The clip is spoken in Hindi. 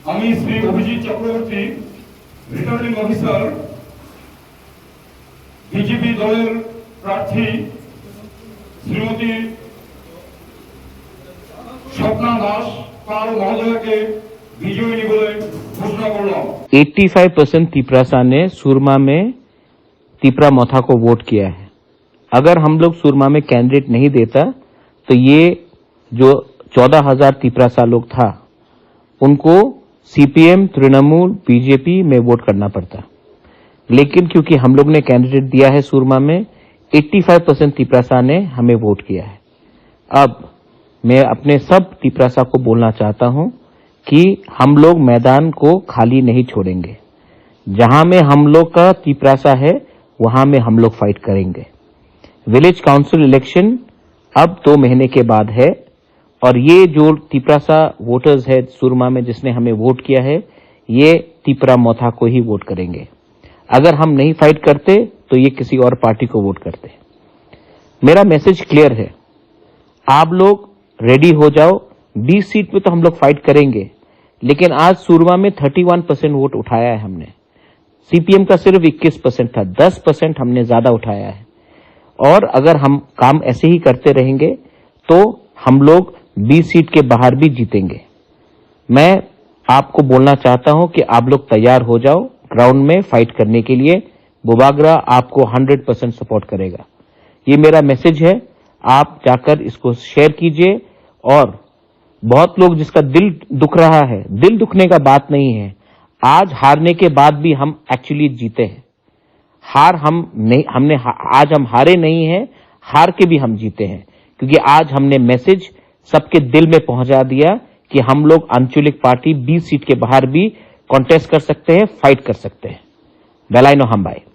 আমি Shri Abhijit Chakraborty returning officer BJP দলের প্রার্থী শ্রীমতী স্বপ্না দাস পাল মহোদয়কে বিজয়িনী বলে ঘোষণা করলাম। 85% तिपरासा ने सुरमा में तिपरा मोथा को वोट किया है। अगर हम लोग सुरमा में कैंडिडेट नहीं देता तो ये जो 14,000 तिपरासा लोग था उनको सीपीएम, तृणमूल, बीजेपी में वोट करना पड़ता। लेकिन क्योंकि हम लोग ने कैंडिडेट दिया है सुरमा में, 85% तिपरासा ने हमें वोट किया है। अब मैं अपने सब तिपरासा को बोलना चाहता हूं कि हम लोग मैदान को खाली नहीं छोड़ेंगे। जहां में हम लोग का तिपरासा है वहां में हम लोग फाइट करेंगे। विलेज काउंसिल इलेक्शन अब 2 महीने के बाद है और ये जो तिपरासा वोटर्स है सुरमा में जिसने हमें वोट किया है, ये तिपरा मोथा को ही वोट करेंगे। अगर हम नहीं फाइट करते तो ये किसी और पार्टी को वोट करते। मेरा मैसेज क्लियर है, आप लोग रेडी हो जाओ। 20 सीट पे तो हम लोग फाइट करेंगे, लेकिन आज सुरमा में 31% वोट उठाया है हमने। सीपीएम का सिर्फ 21% था, 10% हमने ज्यादा उठाया है। और अगर हम काम ऐसे ही करते रहेंगे तो हम लोग 20 सीट के बाहर भी जीतेंगे। मैं आपको बोलना चाहता हूं कि आप लोग तैयार हो जाओ ग्राउंड में फाइट करने के लिए। बुबागरा आपको 100% सपोर्ट करेगा। ये मेरा मैसेज है, आप जाकर इसको शेयर कीजिए। और बहुत लोग जिसका दिल दुख रहा है, दिल दुखने का बात नहीं है। आज हारने के बाद भी हम एक्चुअली जीते हैं। आज हम हारे नहीं हैं, हार के भी हम जीते हैं, क्योंकि आज हमने मैसेज सबके दिल में पहुंचा दिया कि हम लोग आंचलिक पार्टी 20 सीट के बाहर भी कॉन्टेस्ट कर सकते हैं, फाइट कर सकते हैं। वेलाइनो हम्बाई।